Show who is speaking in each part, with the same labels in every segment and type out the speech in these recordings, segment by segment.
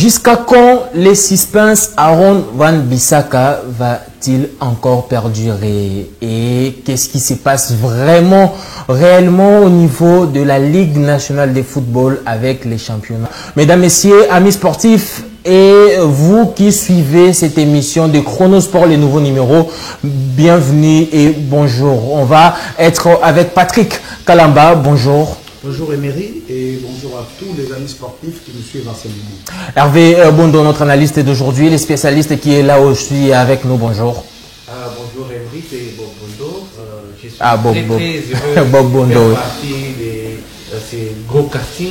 Speaker 1: jusqu'à quand les suspens Aaron Wan-Bissaka va-t-il encore perdurer? Et qu'est-ce qui se passe vraiment, réellement au niveau de la Ligue nationale de football avec les championnats? Mesdames, messieurs, amis sportifs, et vous qui suivez cette émission de Chronosport, les nouveaux numéros, bienvenue et bonjour. On va être avec Patrick Kalamba. Bonjour.
Speaker 2: Bonjour Emery et bonjour à tous les amis sportifs qui nous suivent en ce moment.
Speaker 1: Hervé Bondo, notre analyste d'aujourd'hui, les spécialistes qui est là aussi avec nous. Bonjour.
Speaker 3: Bonjour Emery, c'est Bob Bondo. Je suis
Speaker 1: Bob
Speaker 3: très heureux
Speaker 1: Bob Bondo.
Speaker 3: de faire partie de ces gros castings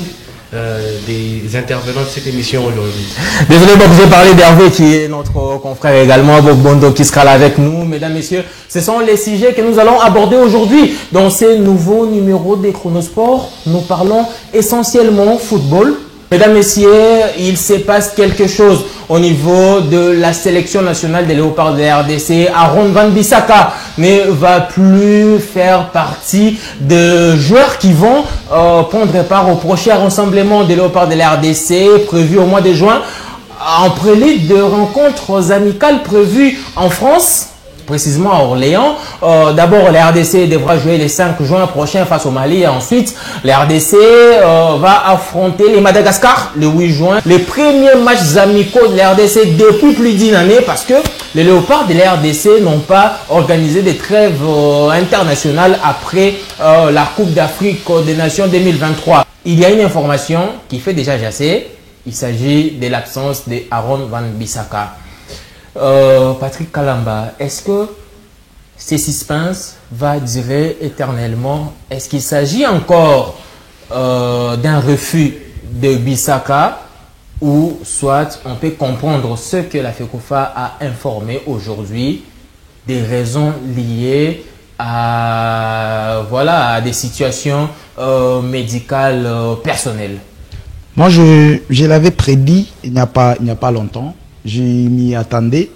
Speaker 3: des intervenants de cette émission aujourd'hui.
Speaker 1: Désolé Bob, j'ai parlé d'Hervé qui est notre confrère également, Bob Bondo qui sera là avec nous. Mesdames, messieurs, ce sont les sujets que nous allons aborder aujourd'hui. Dans ces nouveaux numéros des Chronosport, nous parlons essentiellement football. Mesdames, messieurs, il se passe quelque chose au niveau de la sélection nationale des Léopards de la RDC. Aaron Wan-Bissaka ne va plus faire partie de joueurs qui vont prendre part au prochain rassemblement des Léopards de la RDC prévu au mois de juin en prélude de rencontres amicales prévues en France, précisément à Orléans. D'abord, la RDC devra jouer le 5 juin prochain face au Mali. Et ensuite, la RDC va affronter les Madagascar le 8 juin. Les premiers matchs amicaux de la RDC depuis plus d'une année parce que les Léopards de la RDC n'ont pas organisé des trêves internationales après la Coupe d'Afrique des Nations 2023. Il y a une information qui fait déjà jaser. Il s'agit de l'absence de Aaron Wan-Bissaka. Patrick Kalamba, est-ce que ces suspens va durer éternellement? Est-ce qu'il s'agit encore d'un refus de Bissaka ou soit on peut comprendre ce que la FECOFA a informé aujourd'hui des raisons liées à, voilà, à des situations médicales personnelles?
Speaker 2: Moi, je l'avais prédit il n'y a pas longtemps. Je m'y attendais.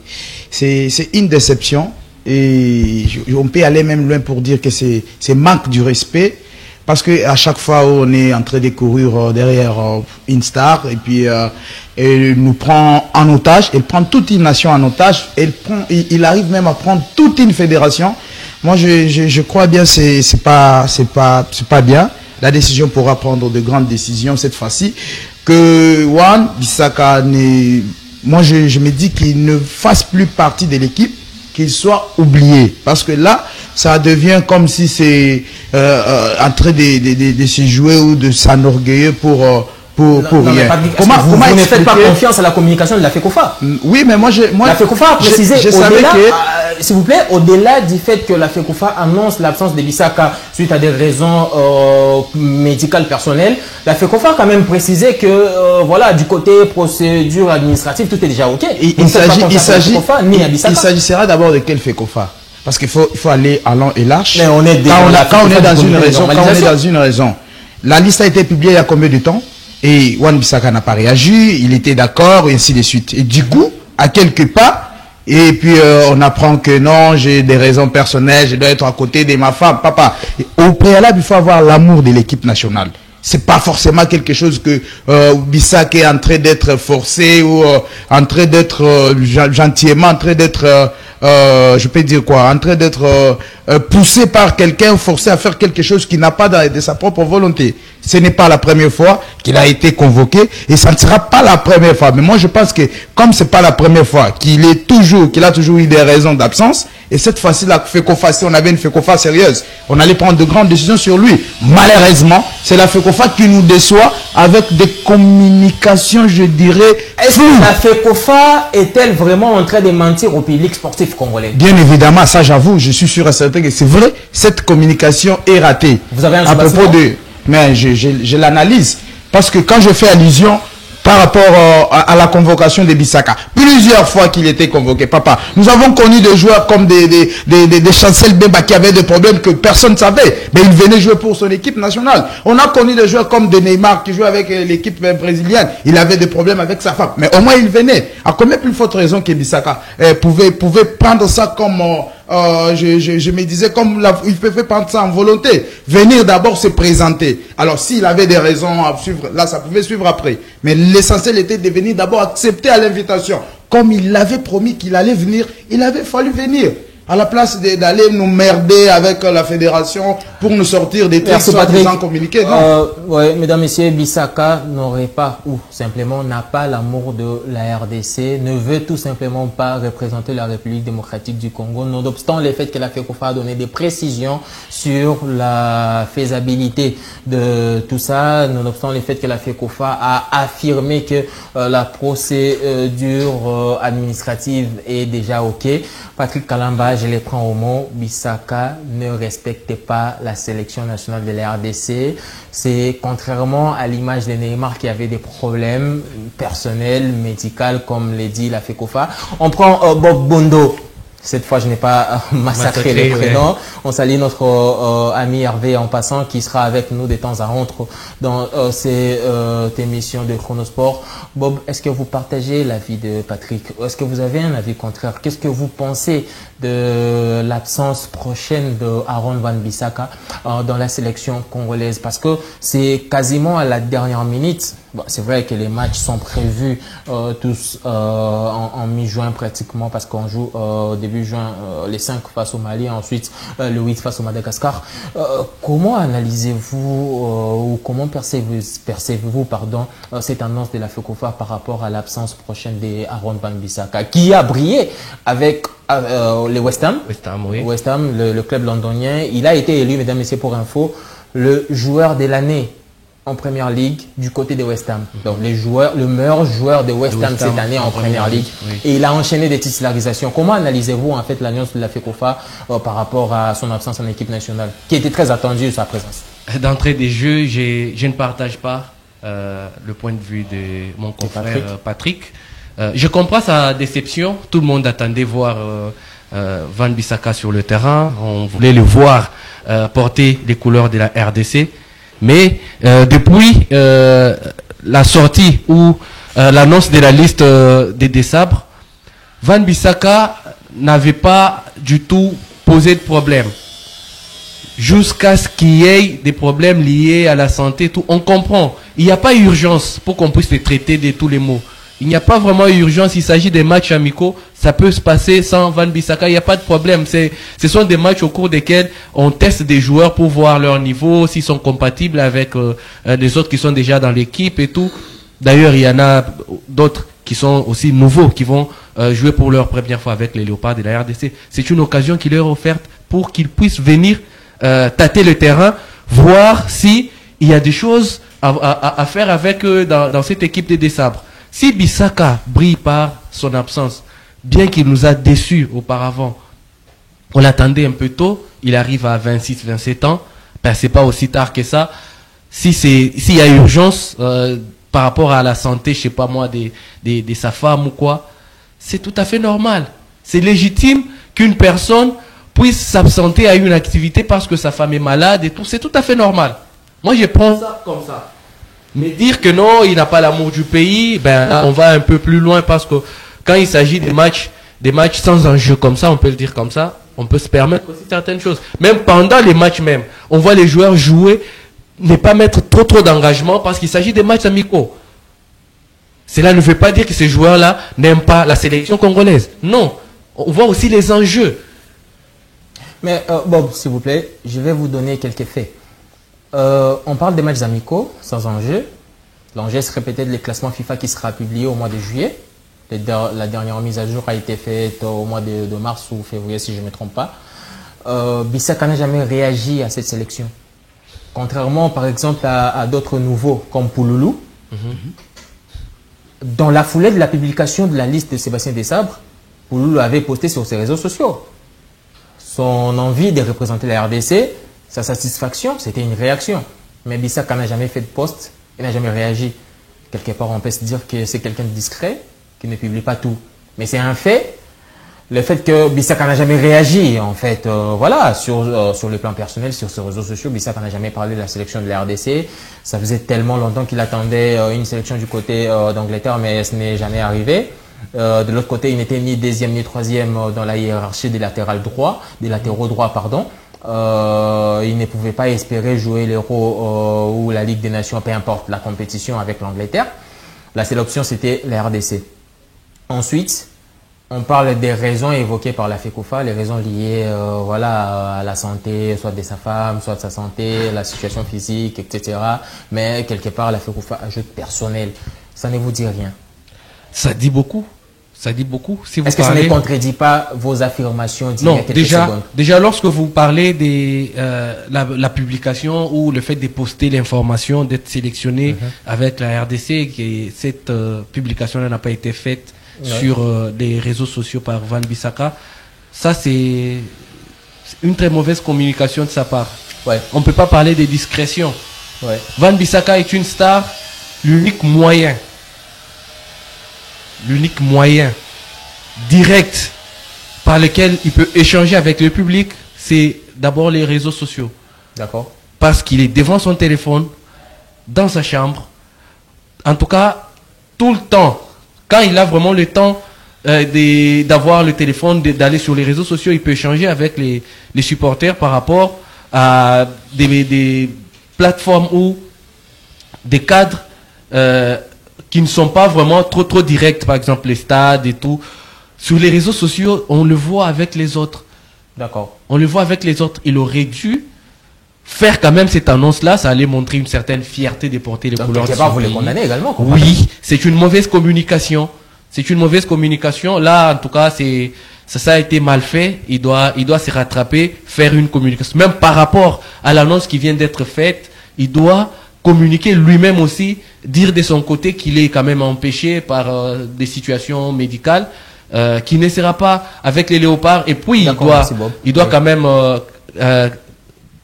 Speaker 2: C'est une déception et on peut aller même loin pour dire que c'est manque du respect parce que à chaque fois on est en train de courir derrière une star et puis elle nous prend en otage, elle prend toute une nation en otage, il arrive même à prendre toute une fédération. Moi je crois bien c'est pas bien. La décision pourra prendre de grandes décisions cette fois-ci que Wan-Bissaka n'est. Moi, je me dis qu'il ne fasse plus partie de l'équipe, qu'il soit oublié. Parce que là, ça devient comme si c'est en train de se jouer ou de s'enorgueillir pour rien.
Speaker 1: Comment vous ne faites pas confiance à la communication de la FECOFA?
Speaker 2: Oui, mais moi
Speaker 1: la FECOFA a précisé, s'il vous plaît, au-delà du fait que la FECOFA annonce l'absence de Bissaka suite à des raisons médicales personnelles, la FECOFA a quand même précisé que voilà, du côté procédure administrative, tout est déjà OK.
Speaker 2: Il s'agira d'abord de quelle FECOFA? Parce qu'il faut aller à long et large.
Speaker 1: Mais on est
Speaker 2: quand on est dans une raison, la liste a été publiée il y a combien de temps? Et Wan-Bissaka n'a pas réagi, il était d'accord, et ainsi de suite. Et du coup, à quelque part, et puis on apprend que non, j'ai des raisons personnelles, je dois être à côté de ma femme, papa. Et au préalable, il faut avoir l'amour de l'équipe nationale. C'est pas forcément quelque chose que Bissaka est en train d'être forcé ou en train d'être gentiment, en train d'être, je peux dire quoi, en train d'être poussé par quelqu'un, forcé à faire quelque chose qu'il n'a pas de sa propre volonté. Ce n'est pas la première fois qu'il a été convoqué et ça ne sera pas la première fois. Mais moi, je pense que comme c'est pas la première fois qu'il a toujours eu des raisons d'absence, et cette fois-ci, la FECOFA, si on avait une FECOFA sérieuse, on allait prendre de grandes décisions sur lui. Malheureusement, c'est la FECOFA qui nous déçoit avec des communications, je dirais.
Speaker 1: Est-ce que la FECOFA est-elle vraiment en train de mentir au public sportif congolais?
Speaker 2: Bien évidemment, ça j'avoue, je suis sûr et certain que c'est vrai, cette communication est ratée.
Speaker 1: Vous avez un
Speaker 2: à propos de... Mais je l'analyse. Parce que quand je fais allusion par rapport à la convocation de Bissaka, plusieurs fois qu'il était convoqué, papa, nous avons connu des joueurs comme des Chancel Bemba qui avaient des problèmes que personne ne savait, mais il venait jouer pour son équipe nationale. On a connu des joueurs comme de Neymar qui jouait avec l'équipe brésilienne, il avait des problèmes avec sa femme, mais au moins il venait. À combien plus forte raison que Bissaka pouvait prendre ça comme je me disais, comme il peut prendre ça en volonté, venir d'abord se présenter. Alors, s'il avait des raisons à suivre, là, ça pouvait suivre après. Mais l'essentiel était de venir d'abord accepter à l'invitation. Comme il l'avait promis qu'il allait venir, il avait fallu venir. À la place d'aller nous merder avec la fédération pour nous sortir des trucs sans communiquer.
Speaker 1: Oui, mesdames, messieurs, Bissaka n'aurait pas, ou simplement n'a pas l'amour de la RDC, ne veut tout simplement pas représenter la République démocratique du Congo, nonobstant le fait que la FECOFA a donné des précisions sur la faisabilité de tout ça, nonobstant le fait que la FECOFA a affirmé que la procédure administrative est déjà OK. Patrick Kalamba, je les prends au mot, Bissaka ne respecte pas la sélection nationale de la RDC. C'est contrairement à l'image de Neymar qui avait des problèmes personnels, médicaux, comme l'a dit la FECOFA. On prend Bob Bondo. Cette fois, je n'ai pas massacré les prénoms. Ouais. On salue notre ami Hervé en passant qui sera avec nous de temps à autre dans cette émission de Chronosport. Bob, est-ce que vous partagez l'avis de Patrick? Est-ce que vous avez un avis contraire? Qu'est-ce que vous pensez de l'absence prochaine de Aaron Wan-Bissaka dans la sélection congolaise? Parce que c'est quasiment à la dernière minute. Bon, c'est vrai que les matchs sont prévus tous en mi-juin pratiquement parce qu'on joue début juin les 5 face au Mali, ensuite le 8 face au Madagascar. Comment analysez-vous ou comment percevez-vous cette annonce de la FECOFA par rapport à l'absence prochaine d'Aaron Wan-Bissaka qui a brillé avec les West Ham,
Speaker 3: oui.
Speaker 1: West Ham, le club londonien. Il a été élu, mesdames et messieurs, pour info, le joueur de l'année en Première Ligue du côté de West Ham. Donc le meilleur joueur de West Ham cette année en Première Ligue. Oui. Et il a enchaîné des titularisations. Comment analysez-vous en fait l'annonce de la FECOFA par rapport à son absence en équipe nationale, qui était très attendue sa présence?
Speaker 3: D'entrée des jeux, je ne partage pas le point de vue de mon confrère Patrick. Je comprends sa déception. Tout le monde attendait voir Wan-Bissaka sur le terrain. On voulait le voir porter les couleurs de la RDC. Mais depuis la sortie ou l'annonce de la liste des sabres, Wan-Bissaka n'avait pas du tout posé de problème. Jusqu'à ce qu'il y ait des problèmes liés à la santé, tout. On comprend. Il n'y a pas urgence pour qu'on puisse les traiter de tous les mots. Il n'y a pas vraiment urgence. Il s'agit des matchs amicaux. Ça peut se passer sans Wan-Bissaka. Il n'y a pas de problème. Ce sont des matchs au cours desquels on teste des joueurs pour voir leur niveau, s'ils sont compatibles avec les autres qui sont déjà dans l'équipe et tout. D'ailleurs, il y en a d'autres qui sont aussi nouveaux, qui vont jouer pour leur première fois avec les Léopards de la RDC. C'est une occasion qui leur est offerte pour qu'ils puissent venir tâter le terrain, voir s'il y a des choses à faire avec eux dans cette équipe des Sabres. Si Bissaka brille par son absence, bien qu'il nous a déçus auparavant, on l'attendait un peu tôt, il arrive à 26, 27 ans, ben c'est pas aussi tard que ça. S'il y a urgence par rapport à la santé, je sais pas moi, de sa femme ou quoi, c'est tout à fait normal. C'est légitime qu'une personne puisse s'absenter à une activité parce que sa femme est malade et tout, c'est tout à fait normal. Moi, je prends ça comme ça. Mais dire que non, il n'a pas l'amour du pays, ben on va un peu plus loin parce que quand il s'agit des matchs sans enjeu comme ça, on peut le dire comme ça, on peut se permettre aussi certaines choses. Même pendant les matchs même, on voit les joueurs jouer, ne pas mettre trop d'engagement parce qu'il s'agit des matchs amicaux. Cela ne veut pas dire que ces joueurs-là n'aiment pas la sélection congolaise. Non, on voit aussi les enjeux.
Speaker 1: Mais Bob, s'il vous plaît, je vais vous donner quelques faits. On parle des matchs amicaux sans enjeu. L'enjeu serait peut-être le classement FIFA qui sera publié au mois de juillet. La dernière mise à jour a été faite au mois de mars ou février, si je ne me trompe pas. Bissaka n'a jamais réagi à cette sélection. Contrairement, par exemple, à d'autres nouveaux, comme Pouloulou. Dans la foulée de la publication de la liste de Sébastien Desabre, Pouloulou avait posté sur ses réseaux sociaux son envie de représenter la RDC, sa satisfaction, c'était une réaction. Mais Bissaka n'a jamais fait de post, il n'a jamais réagi. Quelque part, on peut se dire que c'est quelqu'un de discret, qui ne publie pas tout. Mais c'est un fait. Le fait que Bissaka n'a jamais réagi, en fait, voilà, sur le plan personnel, sur ses réseaux sociaux, Bissaka n'a jamais parlé de la sélection de la RDC. Ça faisait tellement longtemps qu'il attendait une sélection du côté d'Angleterre, mais ce n'est jamais arrivé. De l'autre côté, il n'était ni deuxième ni troisième dans la hiérarchie des latéraux droits, pardon. Il ne pouvait pas espérer jouer l'Euro ou la Ligue des Nations, peu importe la compétition avec l'Angleterre. La seule option, c'était la RDC. Ensuite, on parle des raisons évoquées par la FECOFA, les raisons liées voilà, à la santé, soit de sa femme, soit de sa santé, la situation physique, etc. Mais quelque part, la FECOFA ajoute personnel. Ça ne vous dit rien?
Speaker 3: Ça dit beaucoup. Ça dit beaucoup. Si
Speaker 1: Est-ce que ça ne contredit pas vos affirmations d'il y a quelques secondes?
Speaker 3: Déjà, lorsque vous parlez de la publication ou le fait de poster l'information, d'être sélectionné avec la RDC, que cette publication n'a pas été faite sur les réseaux sociaux par Van Bissaka, ça c'est une très mauvaise communication de sa part. On ne peut pas parler de discrétion. Van Bissaka est une star, l'unique moyen direct par lequel il peut échanger avec le public, c'est d'abord les réseaux sociaux.
Speaker 1: D'accord.
Speaker 3: Parce qu'il est devant son téléphone, dans sa chambre, en tout cas, tout le temps. Quand il a vraiment le temps d'avoir le téléphone, d'aller sur les réseaux sociaux, il peut échanger avec les supporters par rapport à des plateformes ou des cadres qui ne sont pas vraiment trop directs, par exemple les stades et tout. Sur les réseaux sociaux, on le voit avec les autres.
Speaker 1: D'accord.
Speaker 3: On le voit avec les autres. Il aurait dû faire quand même cette annonce-là, ça allait montrer une certaine fierté de porter les couleurs de son
Speaker 1: vous
Speaker 3: pays.
Speaker 1: les condamnez également.
Speaker 3: Oui, c'est une mauvaise communication. C'est une mauvaise communication. Là, en tout cas, ça a été mal fait. Il doit se rattraper, faire une communication. Même par rapport à l'annonce qui vient d'être faite, il doit communiquer lui-même aussi, dire de son côté qu'il est quand même empêché par des situations médicales, qu'il ne sera pas avec les léopards. Et puis, il doit quand même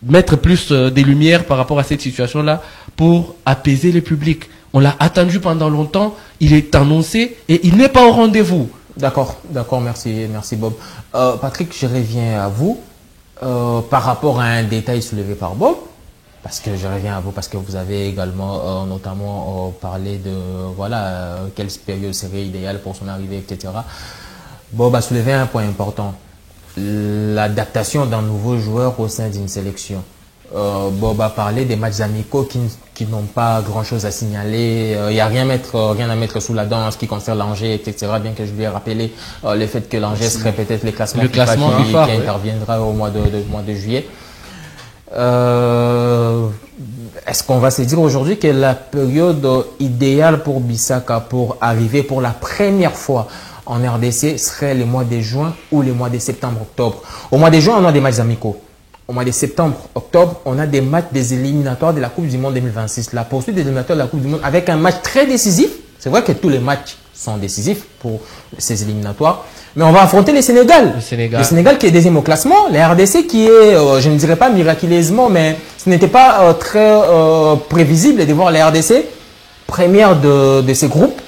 Speaker 3: mettre plus des lumières par rapport à cette situation-là pour apaiser le public. On l'a attendu pendant longtemps, il est annoncé et il n'est pas au rendez-vous.
Speaker 1: D'accord, merci Bob. Patrick, je reviens à vous par rapport à un détail soulevé par Bob. Parce que je reviens à vous, parce que vous avez également notamment parlé de voilà quelle période serait idéale pour son arrivée, etc. Bob a soulevé un point important, l'adaptation d'un nouveau joueur au sein d'une sélection. Bob a parlé des matchs amicaux qui n'ont pas grand-chose à signaler. Il n'y a rien à mettre sous la dent en ce qui concerne l'Angers, etc. Bien que je lui ai rappelé le fait que l'Angers serait peut-être le classement qui interviendra au mois de juillet. Est-ce qu'on va se dire aujourd'hui que la période idéale pour Bissaka pour arriver pour la première fois en RDC serait le mois de juin ou le mois de septembre-octobre? Au mois de juin, on a des matchs amicaux. Au mois de septembre-octobre, on a des matchs des éliminatoires de la Coupe du Monde 2026. La poursuite des éliminatoires de la Coupe du Monde avec un match très décisif. C'est vrai que tous les matchs sont décisifs pour ces éliminatoires. Mais on va affronter le Sénégal. Le Sénégal qui est deuxième au classement. La RDC qui est, je ne dirais pas miraculeusement, mais ce n'était pas très prévisible de voir la RDC première de ces groupes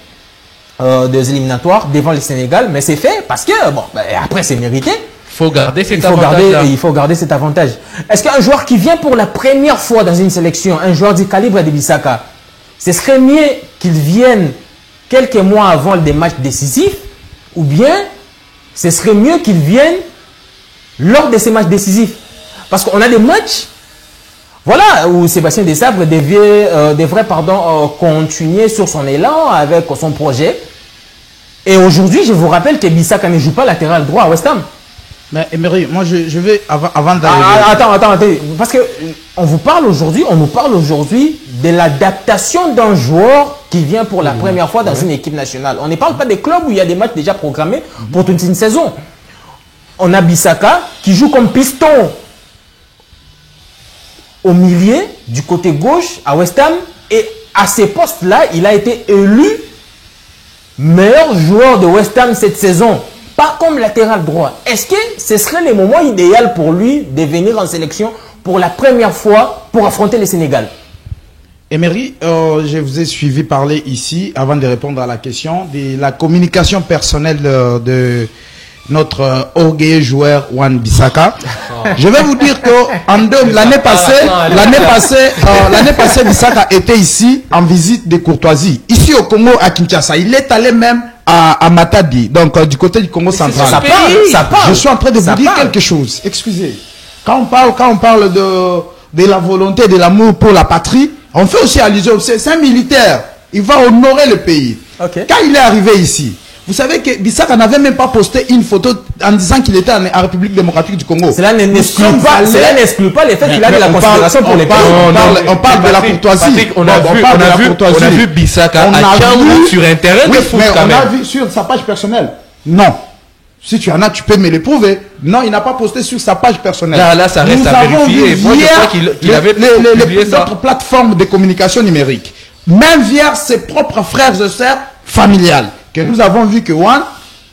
Speaker 1: des éliminatoires devant le Sénégal. Mais c'est fait parce que, bon, après c'est mérité.
Speaker 3: Il faut garder cet avantage.
Speaker 1: Il faut garder cet avantage. Est-ce qu'un joueur qui vient pour la première fois dans une sélection, un joueur du calibre de Bissaka, ce serait mieux qu'il vienne quelques mois avant des matchs décisifs, ou bien ce serait mieux qu'il vienne lors de ces matchs décisifs? Parce qu'on a des matchs, voilà, où Sébastien Desabre devrait continuer sur son élan avec son projet. Et aujourd'hui, je vous rappelle que Bissaka ne joue pas latéral droit à West Ham.
Speaker 2: Mais Emery, moi je vais avant d'arriver.
Speaker 1: Attends, parce que on nous parle aujourd'hui de l'adaptation d'un joueur qui vient pour la première fois dans une équipe nationale. On ne parle pas des clubs où il y a des matchs déjà programmés pour toute une saison. On a Bissaka qui joue comme piston au milieu, du côté gauche à West Ham, et à ces postes-là, il a été élu meilleur joueur de West Ham cette saison. Pas comme latéral droit. Est-ce que ce serait le moment idéal pour lui de venir en sélection pour la première fois pour affronter le Sénégal?
Speaker 2: Emery, je vous ai suivi parler ici, avant de répondre à la question, de la communication personnelle de notre orgueilleux joueur Wan Bissaka. Je vais vous dire que l'année passée, Bissaka était ici en visite de courtoisie. Ici au Congo, à Kinshasa, il est allé même à Matadi, donc du côté du Congo central.
Speaker 1: Ça part.
Speaker 2: Je suis en train de vous dire quelque chose. Excusez. Quand on parle de la volonté, de l'amour pour la patrie, on fait aussi allusion. C'est un militaire. Il va honorer le pays.
Speaker 1: Okay.
Speaker 2: Quand il est arrivé ici, vous savez que Bissaka n'avait même pas posté une photo en disant qu'il était en République démocratique du Congo.
Speaker 1: Cela n'exclut pas le fait qu'il a de la considération pour les pays.
Speaker 2: On parle de la courtoisie.
Speaker 3: On a vu Bissaka sur Internet.
Speaker 2: Oui, mais on a vu sur sa page personnelle. Non. Si tu en as, tu peux me le prouver. Non, il n'a pas posté sur sa page personnelle.
Speaker 3: Là, ça reste à vérifier.
Speaker 2: Moi, je crois qu'il avait les autres plateformes de communication numérique. Même via ses propres frères et sœurs familiales. Que nous avons vu que Wan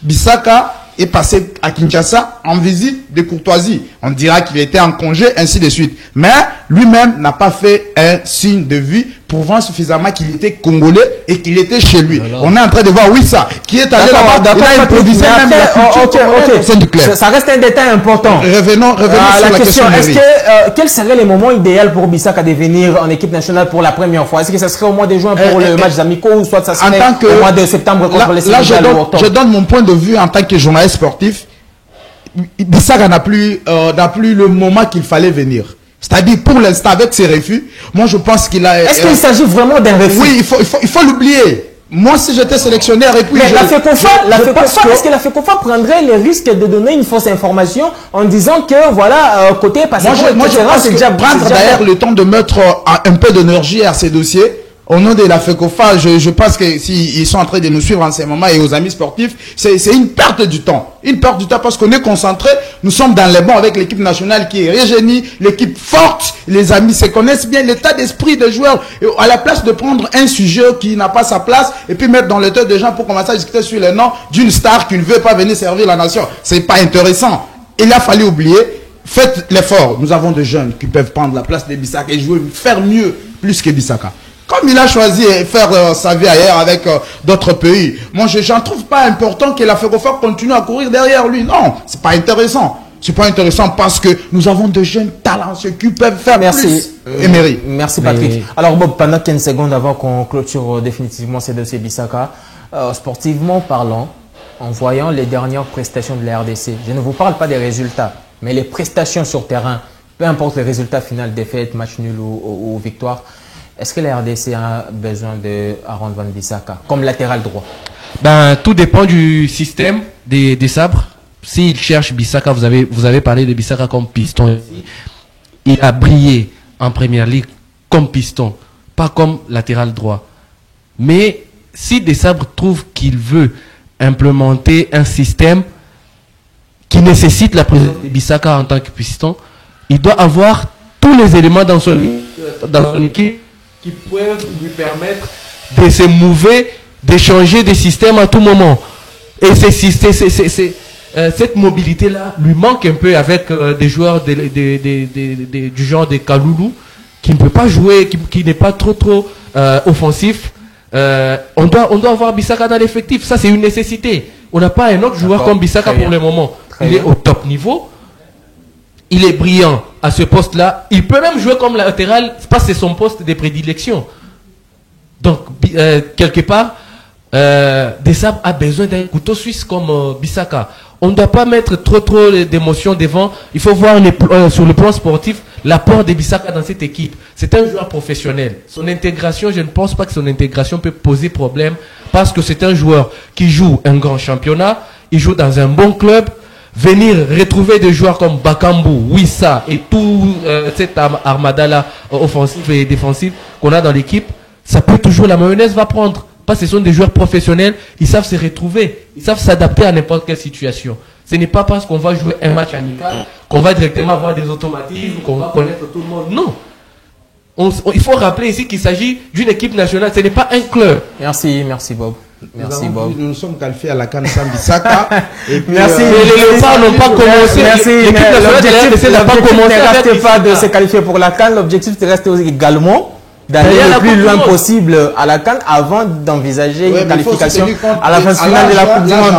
Speaker 2: Bissaka est passé à Kinshasa en visite de courtoisie. On dira qu'il était en congé, ainsi de suite. Mais lui-même n'a pas fait un signe de vie prouvant suffisamment qu'il était congolais et qu'il était chez lui. On est en train de voir Wissa qui est allé là-bas. Il a improvisé même la culture.
Speaker 1: Ça reste un détail important.
Speaker 2: Revenons sur la question.
Speaker 1: Est-ce que quel serait le moment idéal pour Bissaka de venir en équipe nationale pour la première fois? Est-ce que ça serait au mois de juin pour le match amicaux ou soit ça serait au mois de septembre contre les Sénégal ou octobre?
Speaker 2: Je donne mon point de vue en tant que journaliste sportif. Bissaka n'a plus le moment qu'il fallait venir. C'est-à-dire, pour l'instant, avec ses refus, moi je pense qu'il a...
Speaker 1: Est-ce qu'il s'agit vraiment d'un refus?
Speaker 2: Oui, il faut l'oublier. Moi, si j'étais sélectionnaire et puis...
Speaker 1: Mais est-ce que la FECOFA prendrait le risque de donner une fausse information en disant que, voilà, côté passé,
Speaker 2: moi, je pense que prendre d'ailleurs le temps de mettre un peu d'énergie à ces dossiers, au nom de la FECOFA, je pense que s'ils sont en train de nous suivre en ce moment et aux amis sportifs, c'est une perte du temps. Une perte du temps parce qu'on est concentré, nous sommes dans les bons avec l'équipe nationale qui est régénie, l'équipe forte, les amis se connaissent bien, l'état d'esprit des joueurs. Et à la place de prendre un sujet qui n'a pas sa place et puis mettre dans le tête des gens pour commencer à discuter sur les noms d'une star qui ne veut pas venir servir la nation, c'est pas intéressant. Il a fallu oublier. Faites l'effort. Nous avons des jeunes qui peuvent prendre la place de Bissaka et jouer, faire mieux, plus que Bissaka. Comme il a choisi de faire sa vie ailleurs avec d'autres pays, moi je n'en trouve pas important que la FECOFA continue à courir derrière lui. Non, c'est pas intéressant. C'est pas intéressant parce que nous avons de jeunes talentueux qui peuvent faire plus. Emery.
Speaker 1: Merci Patrick. Alors Bob, pendant 15 secondes avant qu'on clôture définitivement ces dossiers Bissaka, sportivement parlant, en voyant les dernières prestations de la RDC, je ne vous parle pas des résultats, mais les prestations sur terrain, peu importe le résultat final, défaite, match nul ou victoire, est-ce que la RDC a besoin de Aaron Wan-Bissaka comme latéral droit?
Speaker 3: Tout dépend du système des sabres. S'il cherche Bissaka, vous avez parlé de Bissaka comme piston ici. Il a brillé en première ligue comme piston, pas comme latéral droit. Mais si des sabres trouvent qu'il veut implémenter un système qui nécessite la présence de Bissaka en tant que piston, il doit avoir tous les éléments dans son équipe qui peuvent lui permettre de se mouver, de changer de système à tout moment. Et cette mobilité-là lui manque un peu avec des joueurs du genre des Kaloulou qui ne peut pas jouer, qui n'est pas trop offensif. On doit avoir Bissaka dans l'effectif. Ça, c'est une nécessité. On n'a pas un autre joueur comme Bissaka pour le moment. Il est au top niveau. Il est brillant à ce poste-là. Il peut même jouer comme latéral parce que c'est son poste de prédilection. Donc, quelque part, Desabre a besoin d'un couteau suisse comme Bissaka. On ne doit pas mettre trop d'émotions devant. Il faut voir sur le plan sportif l'apport de Bissaka dans cette équipe. C'est un joueur professionnel. Son intégration, je ne pense pas que son intégration peut poser problème parce que c'est un joueur qui joue un grand championnat. Il joue dans un bon club. Venir retrouver des joueurs comme Bakambu, Wissa et tout cette armada-là offensive et défensive qu'on a dans l'équipe, ça peut toujours, la mayonnaise va prendre. Parce que ce sont des joueurs professionnels, ils savent se retrouver, ils savent s'adapter à n'importe quelle situation. Ce n'est pas parce qu'on va jouer un match amical qu'on va directement avoir des automatismes, qu'on va connaître tout le monde. Non. Il faut rappeler ici qu'il s'agit d'une équipe nationale, ce n'est pas un club.
Speaker 1: Merci Bob. Merci Bob.
Speaker 2: Nous nous sommes qualifiés à la CAN sans Bissaka.
Speaker 1: Merci.
Speaker 3: Les Léopards n'ont pas commencé.
Speaker 1: Merci. L'objectif ne reste pas de se qualifier pour la CAN. L'objectif reste également d'aller le plus loin possible à la CAN avant d'envisager une qualification à la phase finale de la Coupe du Monde.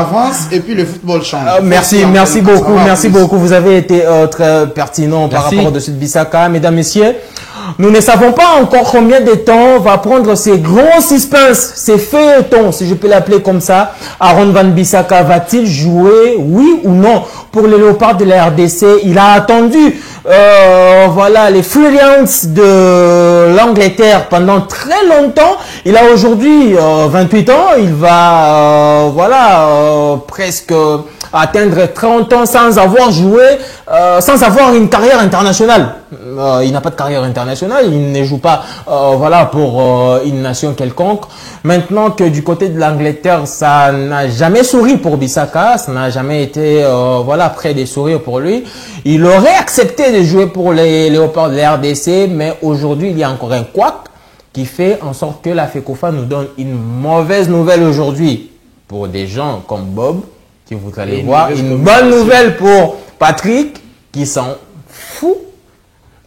Speaker 2: Et puis le football change.
Speaker 1: Merci beaucoup. Vous avez été très pertinent par rapport au dossier de Bissaka. Mesdames, messieurs, nous ne savons pas encore combien de temps va prendre ces grands suspens, ces feuilletons, si je peux l'appeler comme ça. Aaron Wan-Bissaka va-t-il jouer, oui ou non, pour les Léopards de la RDC? Il a attendu voilà, les Furions de l'Angleterre pendant très longtemps. Il a aujourd'hui 28 ans. Il va presque atteindre 30 ans sans avoir joué, sans avoir une carrière internationale. Il n'a pas de carrière internationale, il ne joue pas voilà, pour une nation quelconque. Maintenant que du côté de l'Angleterre, ça n'a jamais souri pour Bissaka, ça n'a jamais été voilà, près des sourires pour lui. Il aurait accepté de jouer pour les Léopards de la RDC, mais aujourd'hui, il y a encore un couac qui fait en sorte que la FECOFA nous donne une mauvaise nouvelle aujourd'hui pour des gens comme Bob, qui vous allez voir, une bonne nouvelle pour Patrick, qui s'en fout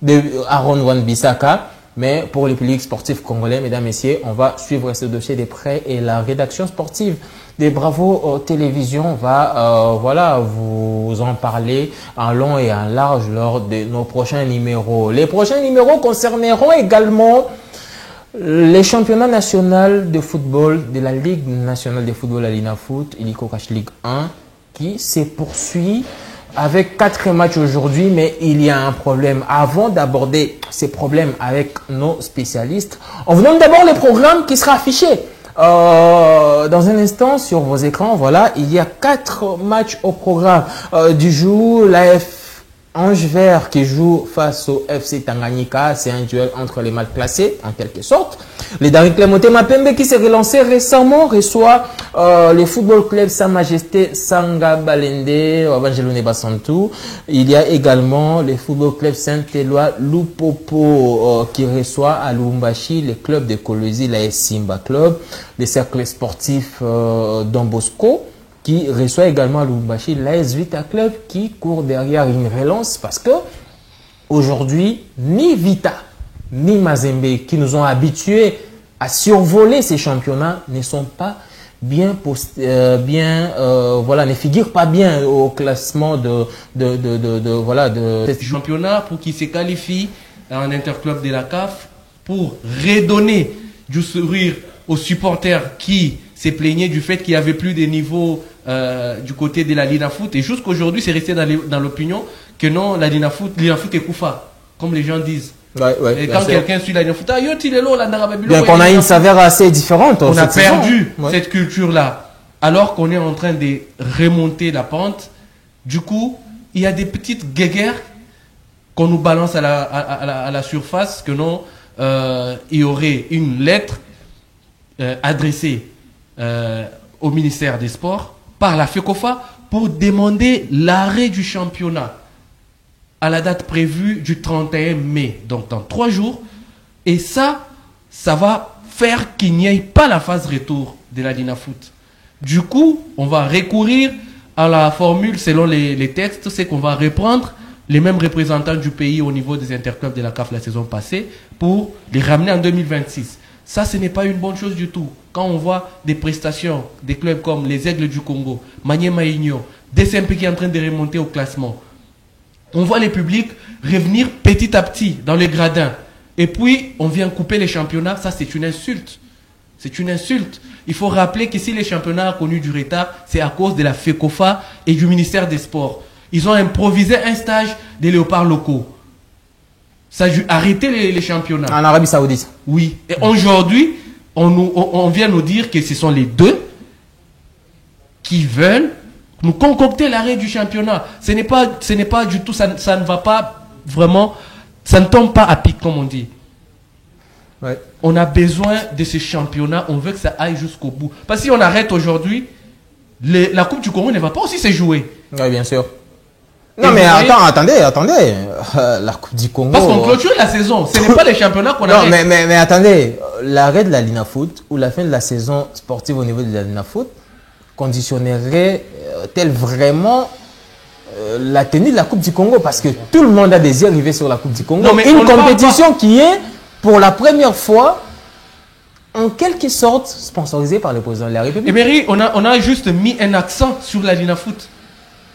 Speaker 1: de Aaron Wan-Bissaka. Mais pour les publics sportifs congolais, mesdames, messieurs, on va suivre ce dossier de près et la rédaction sportive des Bravo Télévision va voilà, vous en parler en long et en large lors de nos prochains numéros. Les prochains numéros concerneront également les championnats nationaux de football de la Ligue nationale de football à l'INAFoot, Illico Cash League 1, qui se poursuit avec 4 matchs aujourd'hui, mais il y a un problème. Avant d'aborder ces problèmes avec nos spécialistes, on vous donne d'abord le programme qui sera affiché dans un instant sur vos écrans. Voilà, il y a 4 matchs au programme du jour. L'AF Ange Vert qui joue face au FC Tanganyika, c'est un duel entre les mal classés en quelque sorte. Les Daring Motema Pembe qui s'est relancé récemment reçoit le football club Sa Majesté Sanga Balende Abangelone Basantou. Il y a également le football club Saint-Éloi Lupopo qui reçoit à Lubumbashi le club de Kolwezi, la Simba Club, le cercle sportif Don Bosco qui reçoit également à Lubumbashi l'AS Vita Club qui court derrière une relance parce que aujourd'hui, ni Vita ni Mazembe qui nous ont habitués à survoler ces championnats ne sont pas bien, voilà, ne figurent pas bien au classement voilà, de
Speaker 3: ce championnat pour qu'ils se qualifient en interclub de la CAF pour redonner du sourire aux supporters qui se plaignaient du fait qu'il n'y avait plus de niveau du côté de la Linafoot. Et jusqu'aujourd'hui, c'est resté dans l'opinion que non, la Linafoot est Koufa, comme les gens disent.
Speaker 1: Ouais,
Speaker 3: et quand quelqu'un suit la Linafoot,
Speaker 1: donc on a une saveur assez différente.
Speaker 3: On a perdu cette culture-là, alors qu'on est en train de remonter la pente. Du coup, il y a des petites guéguerres qu'on nous balance à la surface, que non, il y aurait une lettre adressée au ministère des Sports par la FECOFA pour demander l'arrêt du championnat à la date prévue du 31 mai, donc dans 3 jours. Et ça va faire qu'il n'y ait pas la phase retour de la Linafoot. Du coup, on va recourir à la formule selon les textes, c'est qu'on va reprendre les mêmes représentants du pays au niveau des interclubs de la CAF la saison passée pour les ramener en 2026. Ça, ce n'est pas une bonne chose du tout. Quand on voit des prestations des clubs comme les Aigles du Congo, Maniema Union, DCMP qui est en train de remonter au classement, on voit les publics revenir petit à petit dans les gradins. Et puis, on vient couper les championnats. Ça, c'est une insulte. C'est une insulte. Il faut rappeler que si les championnats ont connu du retard, c'est à cause de la FECOFA et du ministère des Sports. Ils ont improvisé un stage des léopards locaux. Ça a arrêté les championnats.
Speaker 1: En Arabie Saoudite.
Speaker 3: Oui. Et aujourd'hui, on vient nous dire que ce sont les deux qui veulent nous concocter l'arrêt du championnat. Ce n'est pas du tout, ça ne va pas vraiment, ça ne tombe pas à pic, comme on dit.
Speaker 1: Ouais.
Speaker 3: On a besoin de ce championnat, on veut que ça aille jusqu'au bout. Parce que si on arrête aujourd'hui, la Coupe du Congo ne va pas aussi se jouer.
Speaker 1: Oui, bien sûr. Non, mais attendez. La Coupe du Congo.
Speaker 3: Parce qu'on clôture la saison. Ce n'est pas les championnats qu'on arrête.
Speaker 1: Non, mais attendez. L'arrêt de la Linafoot ou la fin de la saison sportive au niveau de la Linafoot conditionnerait-elle vraiment la tenue de la Coupe du Congo? Parce que tout le monde a désiré arriver sur la Coupe du Congo.
Speaker 3: Non, mais
Speaker 1: une compétition qui est pour la première fois, en quelque sorte, sponsorisé par le président de la République.
Speaker 3: Emery, on a juste mis un accent sur la Linafoot.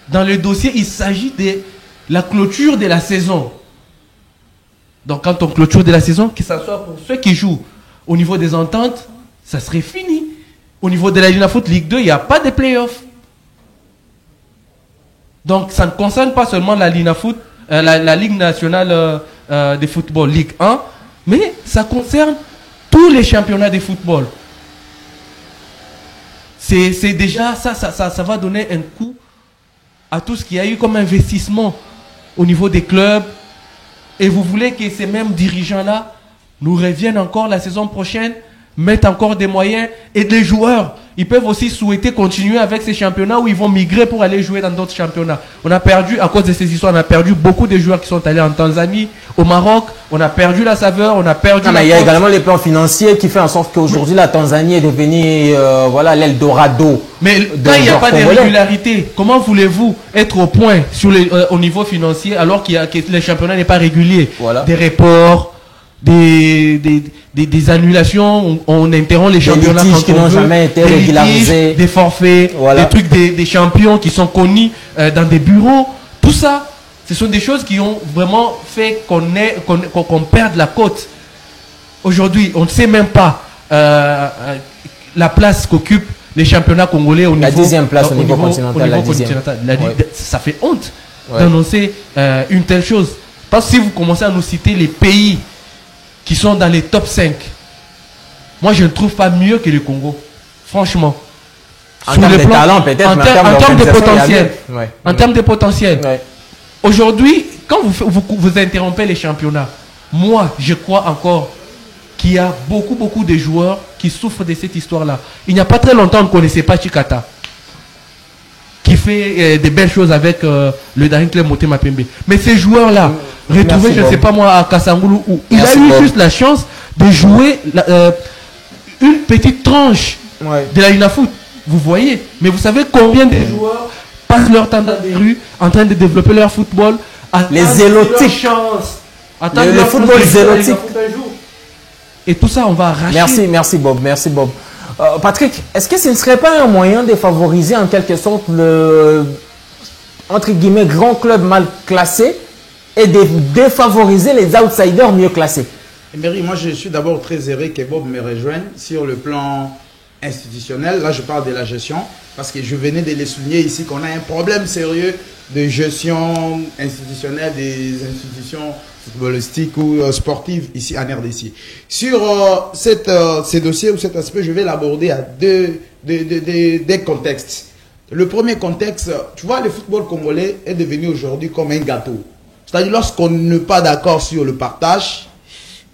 Speaker 3: Dans le dossier, il s'agit de la clôture de la saison. Donc, quand on clôture de la saison, que ce soit pour ceux qui jouent au niveau des ententes, ça serait fini. Au niveau de la Linafoot Ligue 2, il n'y a pas de playoffs. Donc, ça ne concerne pas seulement la Linafoot, la Ligue nationale de football, Ligue 1, mais ça concerne tous les championnats de football. C'est déjà ça va donner un coup à tout ce qu'il y a eu comme investissement au niveau des clubs. Et vous voulez que ces mêmes dirigeants-là nous reviennent encore la saison prochaine, mettent encore des moyens et des joueurs. Ils peuvent aussi souhaiter continuer avec ces championnats où ils vont migrer pour aller jouer dans d'autres championnats. On a perdu, à cause de ces histoires, on a perdu beaucoup de joueurs qui sont allés en Tanzanie, au Maroc. On a perdu la saveur, on a perdu
Speaker 1: il y a également les plans financiers qui fait en sorte qu'aujourd'hui la Tanzanie est devenue voilà, l'Eldorado.
Speaker 3: Mais quand il n'y a pas de régularité, comment voulez-vous être au point sur au niveau financier alors que le championnat n'est pas régulier?
Speaker 1: Voilà.
Speaker 3: Des reports, des annulations, on interrompt les championnats
Speaker 1: qui n'ont jamais été régularisés,
Speaker 3: des forfaits, voilà. Des trucs des champions qui sont connus dans des bureaux, tout ça, ce sont des choses qui ont vraiment fait qu'on perde la cote. Aujourd'hui, on ne sait même pas la place qu'occupent les championnats congolais au niveau...
Speaker 1: La 10e place au niveau continental.
Speaker 3: Ça fait honte d'annoncer une telle chose. Parce que si vous commencez à nous citer les pays qui sont dans les top 5. Moi, je ne trouve pas mieux que le Congo. Franchement.
Speaker 1: En termes de talent, peut-être,
Speaker 3: en termes de potentiel. En termes de potentiel. Aujourd'hui, quand vous interrompez les championnats, moi, je crois encore qu'il y a beaucoup de joueurs qui souffrent de cette histoire-là. Il n'y a pas très longtemps, on ne connaissait pas Chikata, qui fait des belles choses avec le Daring Club Motema Pembe. Mais ces joueurs-là, retrouvés, je ne sais pas moi, à Kassangoulou, où il a eu juste la chance de jouer une petite tranche de la Linafoot. Vous voyez. Mais vous savez combien de joueurs passent leur temps dans les rues en train de développer leur football,
Speaker 1: les zélotiques. Le football zélotique.
Speaker 3: Et tout ça, on va arracher.
Speaker 1: Merci Bob. Patrick, est-ce que ce ne serait pas un moyen de favoriser en quelque sorte le, entre guillemets, grand club mal classé et de défavoriser les outsiders mieux classés?
Speaker 2: Emery, moi je suis d'abord très heureux que Bob me rejoigne sur le plan institutionnel. Là je parle de la gestion parce que je venais de les souligner ici qu'on a un problème sérieux de gestion institutionnelle des institutions footballistiques ou sportives ici en RDC. Sur ces dossiers ou cet aspect, je vais l'aborder à deux contextes. Le premier contexte, tu vois, le football congolais est devenu aujourd'hui comme un gâteau. C'est-à-dire lorsqu'on n'est pas d'accord sur le partage,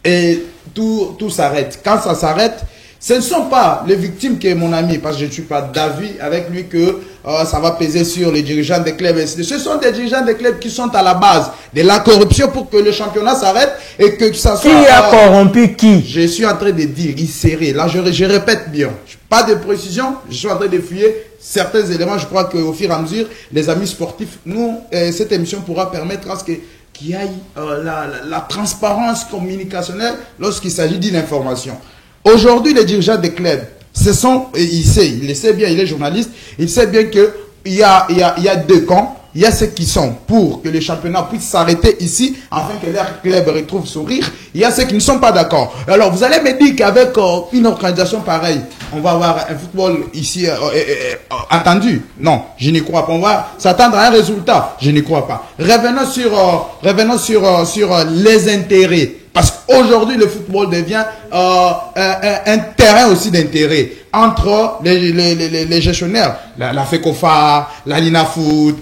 Speaker 2: et tout s'arrête. Quand ça s'arrête, ce ne sont pas les victimes qui est mon ami, parce que je ne suis pas d'avis avec lui que ça va peser sur les dirigeants des clubs. Ce sont des dirigeants des clubs qui sont à la base de la corruption pour que le championnat s'arrête et que ça soit...
Speaker 1: Qui a corrompu qui?
Speaker 2: Je suis en train de dire, il serait. Là, je répète bien. Pas de précision, je suis en train de fouiller certains éléments. Je crois qu'au fur et à mesure, les amis sportifs, nous, cette émission pourra permettre à ce que qu'il y ait la transparence communicationnelle lorsqu'il s'agit d'une information. Aujourd'hui, les dirigeants des clubs, il le sait bien, il est journaliste, il sait bien qu'il y a deux camps. Il y a ceux qui sont pour que le championnat puisse s'arrêter ici, afin que leur club retrouve sourire. Il y a ceux qui ne sont pas d'accord. Alors, vous allez me dire qu'avec une organisation pareille, on va avoir un football ici attendu. Non, je n'y crois pas. On va s'attendre à un résultat. Je n'y crois pas. Revenons sur les intérêts. Parce qu'aujourd'hui, le football devient un terrain aussi d'intérêt entre les gestionnaires. La FECOFA, la Linafoot,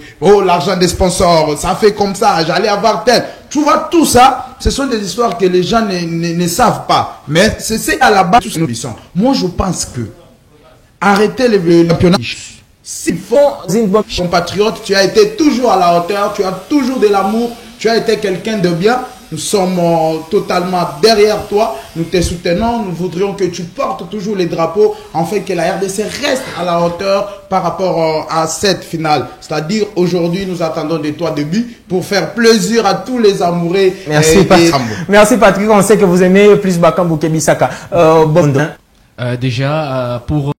Speaker 2: l'argent des sponsors, ça fait comme ça, j'allais avoir tel. Tu vois, tout ça, ce sont des histoires que les gens ne savent pas. Mais c'est à la base de nous sont. Moi, je pense que arrêter le championnat. Si compatriote, tu as été toujours à la hauteur, tu as toujours de l'amour, tu as été quelqu'un de bien. nous sommes totalement derrière toi, nous te soutenons, nous voudrions que tu portes toujours les drapeaux, afin que la RDC reste à la hauteur par rapport à cette finale. C'est-à-dire, aujourd'hui, nous attendons de toi de but pour faire plaisir à tous les amoureux.
Speaker 1: Merci, Merci Patrick, on sait que vous aimez plus Bakambu que Bissaka.
Speaker 3: Déjà, pour